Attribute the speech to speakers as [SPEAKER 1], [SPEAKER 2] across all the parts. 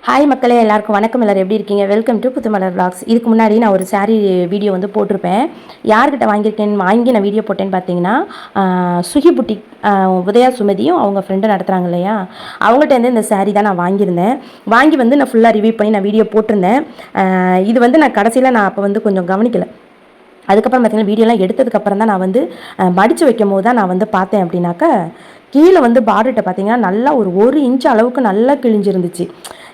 [SPEAKER 1] Hi மக்களே, எல்லாருக்கும் வணக்கம். எல்லோரும் எப்படி இருக்கீங்க? Welcome to Puthumalar vlogs. இதுக்கு முன்னாடி நான் ஒரு சாரீ வீடியோ வந்து போட்டிருப்பேன். யார்கிட்ட வாங்கி நான் வீடியோ போட்டேன்னு பார்த்தீங்கன்னா, சுகி புட்டிக் உதயா சுமதியும் அவங்க ஃப்ரெண்டு நடத்துகிறாங்க இல்லையா, அவங்கள்ட்ட இந்த சாரீ தான் நான் வாங்கியிருந்தேன். வாங்கி வந்து நான் ஃபுல்லாக ரிவ்யூ பண்ணி நான் வீடியோ போட்டிருந்தேன். இது வந்து நான் கடைசியில் நான் அப்போ வந்து கொஞ்சம் கவனிக்கலை. அதுக்கப்புறம் பார்த்தீங்கன்னா வீடியோலாம் எடுத்ததுக்கப்புறம் தான் நான் வந்து மடித்து வைக்கும் போது தான் நான் வந்து பார்த்தேன். அப்படின்னாக்கா கீழே வந்து பார்டர்கிட்ட பார்த்தீங்கன்னா நல்லா ஒரு இன்ச் அளவுக்கு நல்லா கிழிஞ்சிருந்துச்சு.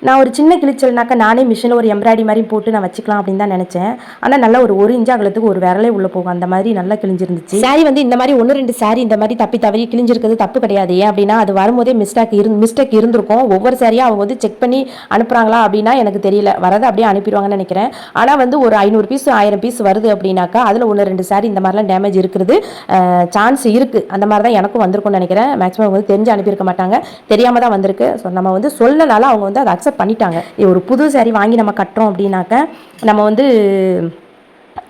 [SPEAKER 1] நான் ஒரு சின்ன கிழிச்சல்னாக்கா நானே மிஷினில் ஒரு எம்ப்ராய்டரி மாதிரி போட்டு நான் வச்சுக்கலாம் அப்படின்னு தான் நினச்சேன். ஆனால் நல்லா ஒரு இன்ச் அகலத்துக்கு ஒரு விரலே உள்ளே போகும், அந்த மாதிரி நல்லா கிழிஞ்சிருந்துச்சு. சாரி வந்து இந்த மாதிரி 1-2 சாரி இந்த மாதிரி தவறி கிழிஞ்சிருக்கிறது தப்பு கிடையாது. ஏன் அப்படின்னா அது வரும்போதே மிஸ்டேக் இருந்திருக்கும். ஒவ்வொரு சாரியாக அவங்க வந்து செக் பண்ணி அனுப்புகிறாங்களா அப்படின்னா எனக்கு தெரியல, வரதை அப்படியே அனுப்பிடுவாங்கன்னு நினைக்கிறேன். ஆனால் வந்து ஒரு 500 பீஸ் 1000 பீஸ் வருது அப்படின்னாக்கா அதில் 1-2 சாரி இந்த மாதிரிலாம் டேமேஜ் இருக்கிறது சான்ஸ் இருக்குது. அந்த மாதிரி தான் எனக்கும் வந்திருக்கும்னு நினைக்கிறேன். மேக்ஸிமம் வந்து தெரிஞ்சு அனுப்பியிருக்க மாட்டாங்க, தெரியாமல் தான் வந்திருக்கு. ஸோ நம்ம வந்து சொல்லனால அவங்க வந்து அதை அக்செப்ட் பண்ணிட்டாங்க. ஒரு புது சாரி வாங்கி நம்ம கட்டுறோம் அப்படின்னாக்க நம்ம வந்து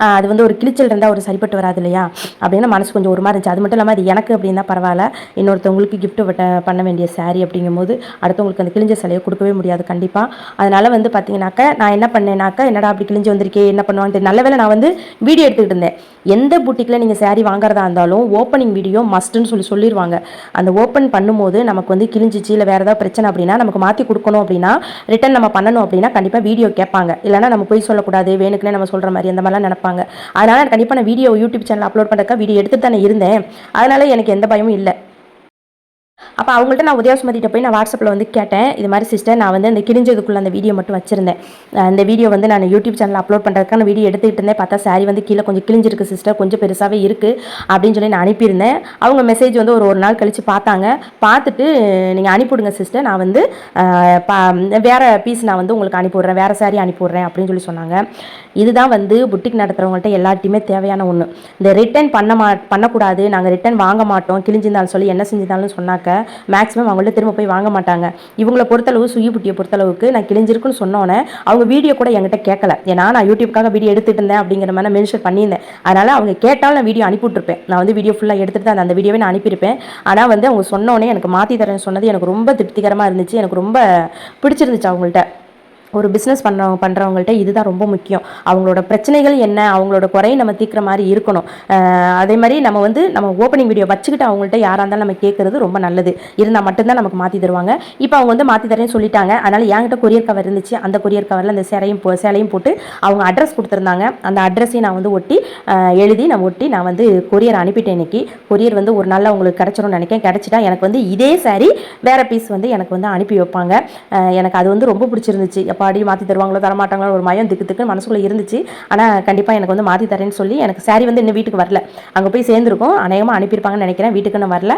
[SPEAKER 1] அது வந்து ஒரு கிழிச்சல் இருந்தால் ஒரு சரிப்பட்டு வராது இல்லையா, அப்படின்னு மனசு கொஞ்சம் ஒரு மாதிரி இருந்துச்சு. அது மட்டும் இல்லாமல் அது எனக்கு அப்படின்னா பரவாயில்ல, இன்னொருத்தவங்களுக்கு கிஃப்ட் பண்ண வேண்டிய சாரி அப்படிங்கும்போது அடுத்தவங்களுக்கு அந்த கிழிஞ்ச சிலையை கொடுக்கவே முடியாது கண்டிப்பாக. அதனால் வந்து பார்த்தீங்கன்னாக்க நான் என்ன பண்ணேனாக்கா, என்னடா அப்படி கிழிஞ்சு வந்திருக்கே என்ன பண்ணுவாங்க, நல்ல வேளை நான் வந்து வீடியோ எடுத்துக்கிட்டு இருந்தேன். எந்த பூட்டிக்கில் நீங்கள் சாரி வாங்குறதா இருந்தாலும் ஓப்பனிங் வீடியோ மஸ்ட்டுன்னு சொல்லிடுவாங்க. அந்த ஓப்பன் பண்ணும்போது நமக்கு வந்து கிழிஞ்சிச்சு இல்லை வேறு ஏதாவது பிரச்சனை அப்படின்னா நமக்கு மாற்றி கொடுக்கணும் அப்படின்னா ரிட்டன் நம்ம பண்ணணும் அப்படின்னா கண்டிப்பாக வீடியோ கேட்பாங்க. இல்லைனா நம்ம போய் சொல்லக்கூடாது, வேணுக்குன்னே நம்ம சொல்கிற மாதிரி அந்த மாதிரிலாம் நினைப்பாங்க. அதனால கண்டிப்பாக நான் வீடியோ யூடியூப் சேனல் அப்லோட் பண்ணுறதுக்காக வீடியோ எடுத்துட்டு தானே இருந்தேன். அதனால எனக்கு எந்த பயமும் இல்லை. அப்போ அவங்கள்ட்ட நான் உதயா சுமதிட்ட போய் நான் வாட்ஸ்அப்பில் வந்து கேட்டேன், இது மாதிரி சிஸ்டர் நான் வந்து அந்த கிழிஞ்சதுக்குள்ளே அந்த வீடியோ மட்டும் வச்சிருந்தேன். அந்த வீடியோ வந்து நான் யூடியூப் சேனல் அப்லோட் பண்ணுறதுக்கான வீடியோ எடுத்துக்கிட்டு இருந்தேன். பார்த்தா சாரி வந்து கீழே கொஞ்சம் கிழிஞ்சிருக்கு சிஸ்டர், கொஞ்சம் பெருசாகவே இருக்குது அப்படின்னு சொல்லி நான் அனுப்பியிருந்தேன். அவங்க மெசேஜ் வந்து ஒரு நாள் கழித்து பார்த்தாங்க. பார்த்துட்டு நீங்கள் அனுப்பிவிடுங்க சிஸ்டர், நான் வந்து வேறு பீஸ் நான் வந்து உங்களுக்கு அனுப்பிவிட்றேன், வேறு சாரி அனுப்பிவிட்றேன் அப்படின்னு சொல்லி சொன்னாங்க. இதுதான் வந்து புட்டிக் நடத்துகிறவங்கள்ட்ட எல்லாத்தையுமே தேவையான ஒன்று. இந்த ரிட்டன் பண்ணக்கூடாது, நாங்கள் ரிட்டன் வாங்க மாட்டோம், கிழிஞ்சிருந்தாலும் சொல்லி என்ன செஞ்சிருந்தாலும் சொன்னாக்க மேக்ஸிமம் அவங்கள்ட்ட திரும்ப போய் வாங்க மாட்டாங்க. இவங்களை பொறுத்தளவு சுகி புட்டியை பொறுத்தளவுக்கு நான் கிழிஞ்சிருக்குன்னு சொன்னோன்னே அவங்க வீடியோ கூட என்கிட்ட கேட்கல. ஏன்னா நான் யூடியூப்காக வீடியோ எடுத்துகிட்டு இருந்தேன் அப்படிங்கிற மாதிரி மென்ஷன் பண்ணியிருந்தேன். அதனால் அவங்க கேட்டாலும் நான் வீடியோ அனுப்பிவிட்ருப்பேன். நான் வந்து வீடியோ ஃபுல்லாக எடுத்துகிட்டு தான் அந்த வீடியோவே நான் அனுப்பியிருப்பேன். ஆனால் வந்து அவங்க சொன்னோன்னே எனக்கு மாற்றி தரேன்னு சொன்னது எனக்கு ரொம்ப திருப்திகரமாக இருந்துச்சு. எனக்கு ரொம்ப பிடிச்சிருந்துச்சு. அவங்கள்ட்ட ஒரு பிஸ்னஸ் பண்ணுறவங்கள்ட்ட இதுதான் ரொம்ப முக்கியம். அவங்களோட பிரச்சனைகள் என்ன, அவங்களோட குறையை நம்ம தீர்க்கிற மாதிரி இருக்கணும். அதே மாதிரி நம்ம ஓப்பனிங் வீடியோ வச்சுக்கிட்டு அவங்கள்ட்ட யாராக இருந்தாலும் நம்ம கேட்குறது ரொம்ப நல்லது. இருந்தால் மட்டும்தான் நமக்கு மாற்றி தருவாங்க. இப்போ அவங்க வந்து மாற்றி தரேன்னு சொல்லிட்டாங்க. அதனால் என்கிட்ட கொரியர் கவர் இருந்துச்சு. அந்த கொரியர் கவரில் அந்த சேலையும் போட்டு அவங்க அட்ரஸ் கொடுத்துருந்தாங்க. அந்த அட்ரஸையும் நான் வந்து எழுதி நான் வந்து கொரியர் அனுப்பிட்டேன். இன்னைக்கு கொரியர் வந்து ஒரு நாளில் உங்களுக்கு கிடச்சிரும்னு நினைக்கிறேன். கிடச்சிட்டா எனக்கு வந்து இதே சாரி வேறு பீஸ் வந்து எனக்கு வந்து அனுப்பி வைப்பாங்க. எனக்கு அது வந்து ரொம்ப பிடிச்சிருந்துச்சு. பாடி மாற்றி தருவாங்களோ தரமாட்டாங்களோ ஒரு மயம் திக்கு மனசுக்குள்ளே இருந்துச்சு. ஆனால் கண்டிப்பாக எனக்கு வந்து மாற்றி தரேன்னு சொல்லி எனக்கு சாரி வந்து இன்னும் வீட்டுக்கு வரல. அங்கே போய் சேர்ந்துருக்கோம், அநேகமாக அனுப்பியிருப்பாங்கன்னு நினைக்கிறேன். வீட்டுக்கு நான் வரல.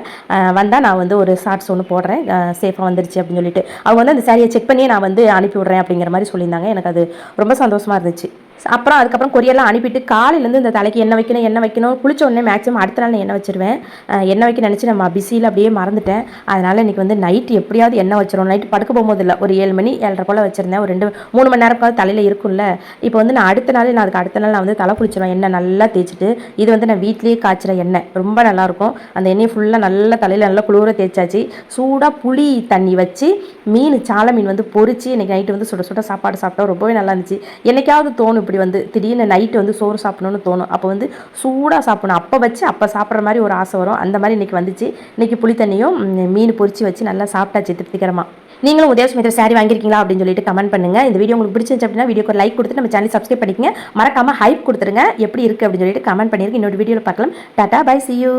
[SPEAKER 1] வந்தால் நான் வந்து ஒரு ஷார்ட்ஸ் ஒன்று போடுறேன், சேஃபாக வந்துருச்சு அப்படின்னு சொல்லிட்டு. அவங்க வந்து அந்த சாரியை செக் பண்ணி நான் வந்து அனுப்பி விட்றேன் அப்படிங்கிற மாதிரி சொல்லியிருந்தாங்க. எனக்கு அது ரொம்ப சந்தோஷமாக இருந்துச்சு. அப்புறம் அதுக்கப்புறம் கொரியர்லாம் அனுப்பிட்டு காலையிலேருந்து இந்த தலைக்கு எண்ணெய் வைக்கணும் குளிச்ச உடனே மேக்ஸிமம் அடுத்த நாள் நான் எண்ணெய் வச்சிருவேன். எண்ணெய் வைக்க நினச்சி நம்ம பிஸியில் அப்படியே மறந்துட்டேன். அதனால் இன்றைக்கி வந்து நைட் எப்படியாவது எண்ணெய் வச்சிடும். நைட்டு படுக்க போகும்போது இல்லை, ஒரு 7 மணி 7:30 போல் வச்சுருந்தேன். ஒரு 2-3 மணி நேரம்காவது தலையில் இருக்கும்ல. இப்போ வந்து நான் அதுக்கு அடுத்த நாள் நான் வந்து தலை குளிச்சிடுவேன். எண்ணெய் நல்லா தேய்ச்சிட்டு, இது வந்து நான் வீட்லேயே காய்ச்சிற எண்ணெய் ரொம்ப நல்லாயிருக்கும். அந்த எண்ணெய் ஃபுல்லாக நல்லா தலையில் நல்லா குளிர தேய்ச்சாச்சு. சூடாக புளி தண்ணி வச்சு சால மீன் வந்து பொரிச்சு இன்றைக்கி நைட்டு வந்து சுட சாப்பாடு சாப்பிட்டோம். ரொம்பவே நல்லா இருந்துச்சு. என்னைக்காவது தோணும் இப்படி வந்து திடீர்னு நைட்டு வந்து சோறு சாப்பிடணும்னு தோணும். அப்போ வந்து சூடாக சாப்பிடணும், அப்போ சாப்பிட்ற மாதிரி ஒரு ஆசை வரும். அந்த மாதிரி இன்றைக்கி வந்துச்சு. இன்றைக்கி புளி தண்ணியும் மீன் பொரிச்சு வச்சு நல்லா சாப்பிட்டாச்சு திருப்திகரமாக. நீங்களும் உதயா சுமதி சாரி வாங்கியிருக்கீங்களா அப்படின்னு சொல்லிட்டு கமெண்ட் பண்ணுங்கள். இந்த வீடியோ உங்களுக்கு பிடிச்சிருந்துச்சு அப்படின்னா வீடியோக்கு ஒரு லைக் கொடுத்துட்டு நம்ம சேனல் சப்ஸ்கிரைப் பண்ணிக்கங்க. மறக்காமல் ஹைப் கொடுத்துருங்க. எப்படி இருக்குது அப்படின்னு சொல்லிட்டு கமெண்ட் பண்ணியிருக்கேன். இன்னொரு வீடியோவில் பார்க்கலாம். Tata bye, see you.